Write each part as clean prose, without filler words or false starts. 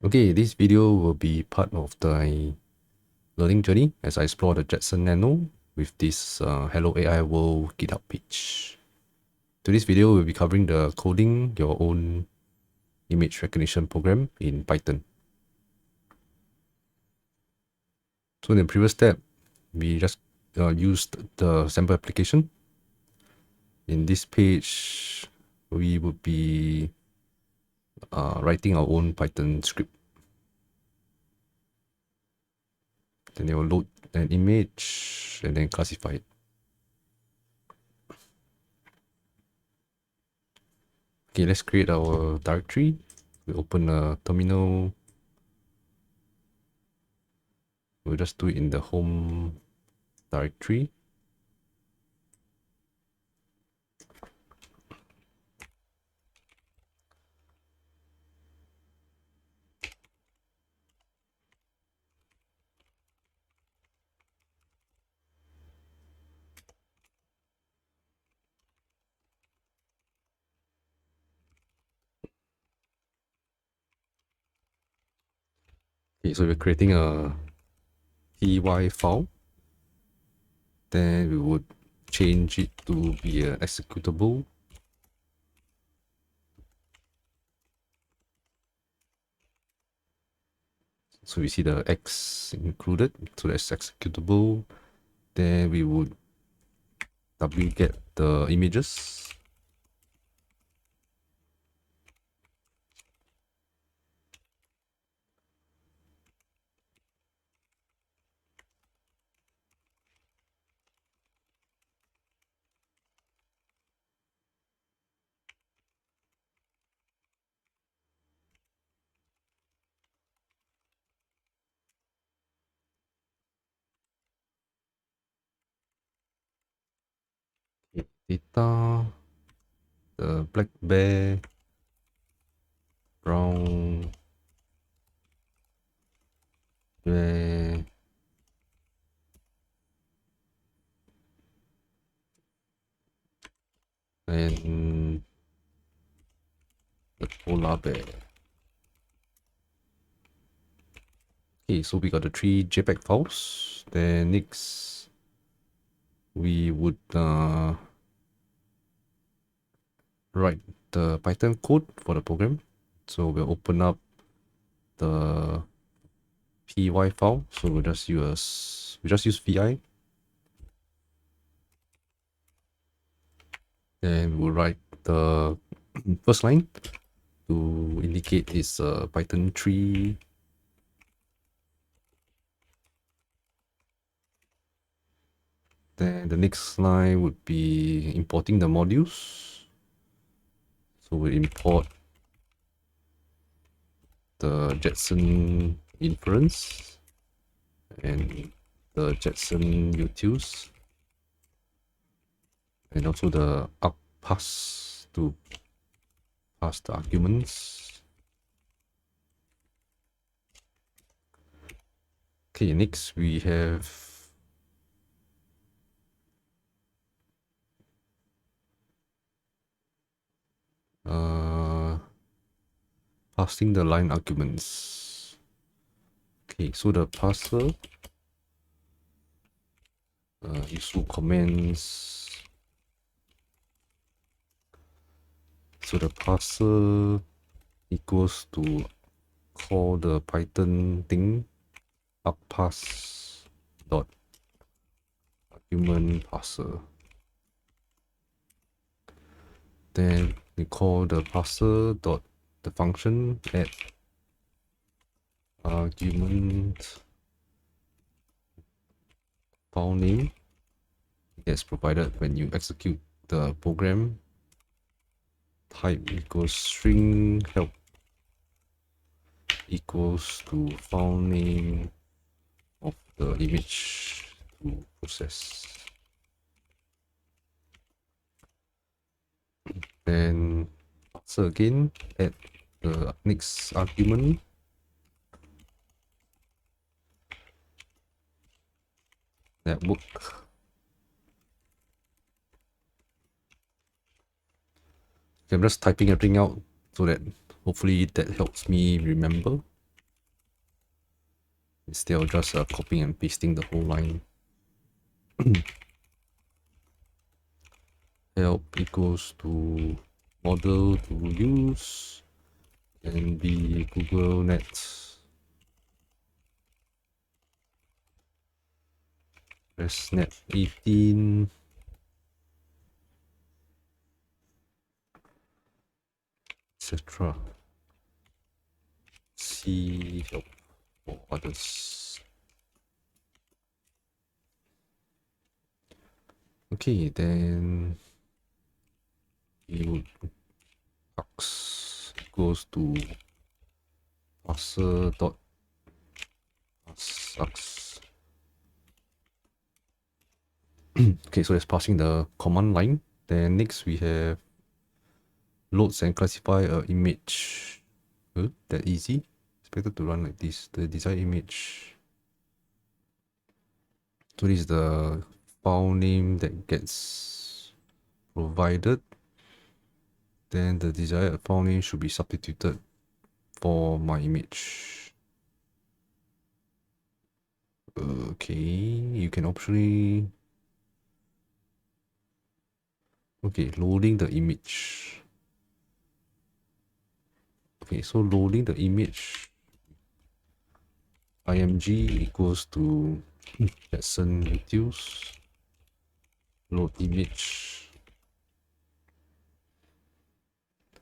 Okay, this video will be part of the learning journey as I explore the Jetson Nano with this Hello AI World GitHub page. To this video, we'll be covering the coding your own image recognition program in Python. So in the previous step, we just used the sample application. In this page, we would be writing our own Python script. Then it will load an image and then classify it. Okay, let's create our directory. We open a terminal. We'll just do it in the home directory. Okay, so we're creating a py file. Then we would change it to be an executable. So we see the X included, so that's executable. Then we would wget the images. Okay, data, the black bear, brown bear, and the polar bear. Okay, so we got the 3 JPEG files. Then next, we would write the Python code for the program. So we'll open up the py file. So we'll just use vi. Then we'll write the first line to indicate it's Python 3. Then the next line would be importing the modules. So we import the Jetson inference and the Jetson utils, and also the up pass to pass the arguments. Okay, next we have passing the line arguments. Okay, so the parser issue comments. So the parser equals to call the Python thing up pass dot argument parser. Then we call the parser dot the function add argument file name gets provided when you execute the program. Type equals string help equals to file name of the image to process. Then parser again, add the next argument. Network. I'm just typing everything out so that hopefully that helps me remember. instead of just copying and pasting the whole line. Help equals to model to use and be Google Net. ResNet 18. Etc. See help for others. Okay, then we wouldux equals to parser dotux. Okay, so that's passing the command line. Then next we have loads and classify a image. That easy. Expected to run like this. The desired image. So this is the file name that gets provided. Then the desired file name should be substituted for my image. Okay, you can optionally. Okay, loading the image. Okay, so loading the image. img equals to Jetson reduce load image.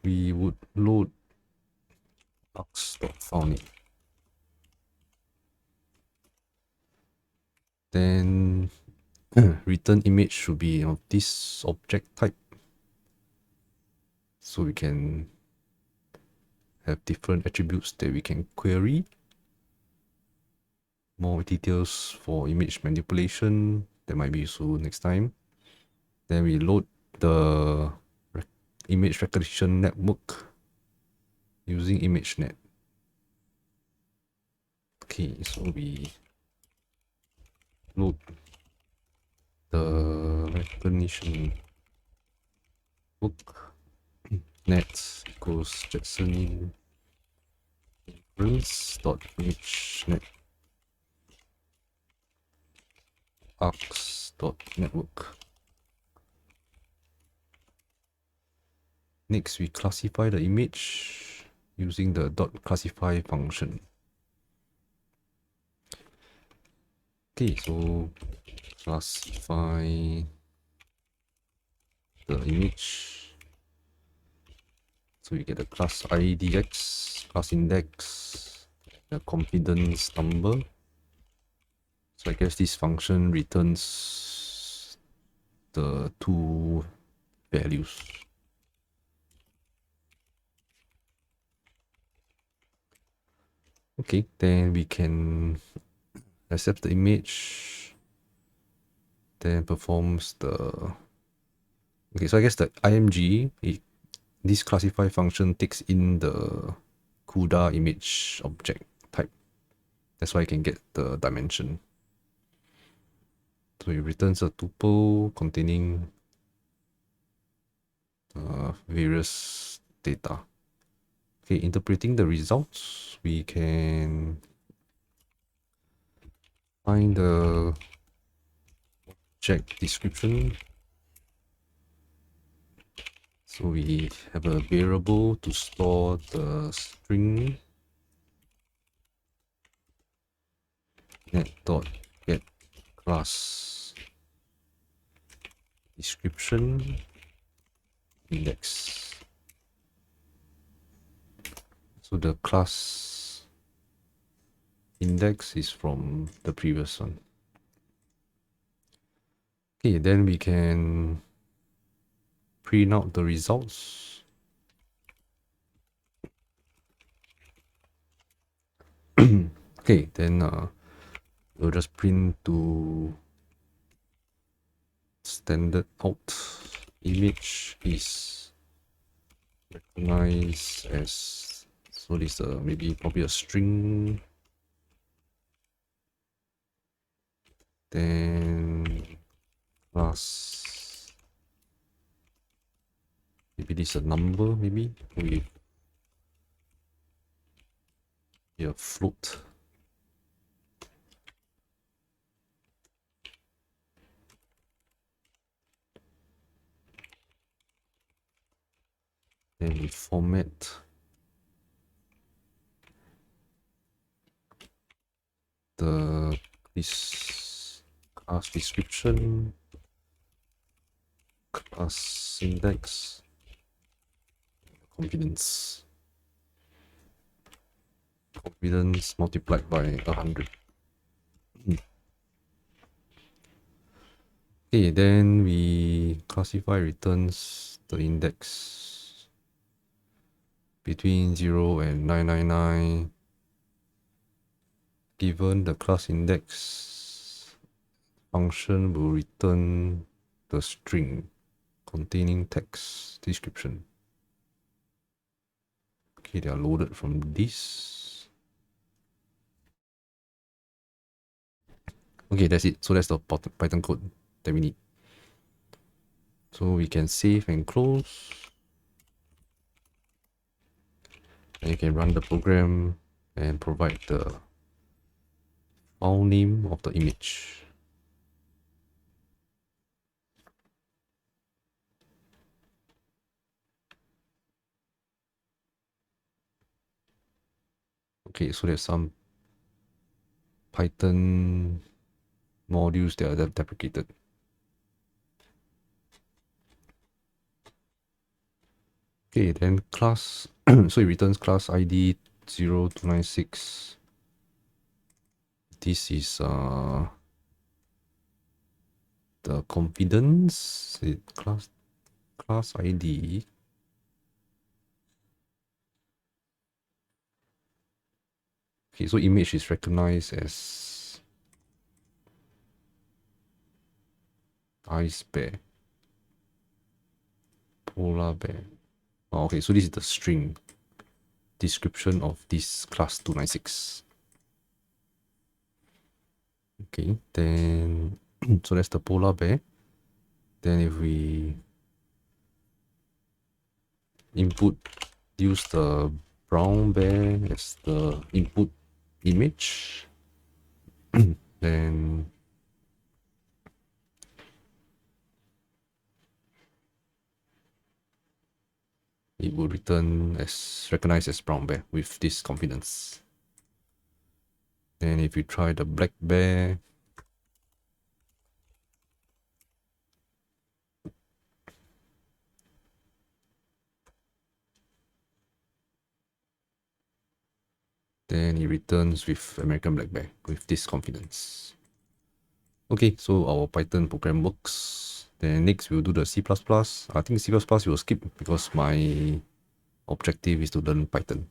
We would load ux.founding. Then return image should be of this object type, so we can have different attributes that we can query. More details for image manipulation that might be useful next time. Then we load the image recognition network using ImageNet. Okay, so we load the recognition network. Net equals Jetson inference dot ImageNet ux dot network. Next, we classify the image using the .classify function. Okay, so classify the image. So you get the class IDX, class index, the confidence number. So I guess this function returns the two values. Okay, then we can accept the image, then performs the. Okay, so I guess the img, this classify function takes in the CUDA image object type. That's why I can get the dimension. So it returns a tuple containing various data. Okay, interpreting the results, we can find the object description. So we have a variable to store the string net.get class description index. So the class index is from the previous one. Okay, then we can print out the results. Okay, then we'll just print to standard out image is recognized as, so this maybe probably a string. Then class, maybe this is a number, maybe with a float. Then we format this class description, class index, confidence multiplied by 100. Okay, then we classify returns the index between 0 and 999. Given the class index, function will return the string containing text description. Okay, they are loaded from this. Okay, that's it. So that's the Python code that we need. So we can save and close. And you can run the program and provide the file name of the image. Okay, so there's some Python modules that are deprecated. Okay, then class, so it returns class ID 0296. This is the confidence class ID. Okay, so image is recognized as ice bear, polar bear. Oh, okay, so this is the string description of this class 296. Okay, then so that's the polar bear. Then if we use the brown bear as the input image, then it will return as recognized as brown bear with this confidence. Then if you try the black bear, then it returns with American black bear with this confidence. Okay, so our Python program works. Then next we'll do the C++. I think C++ we'll skip because my objective is to learn Python.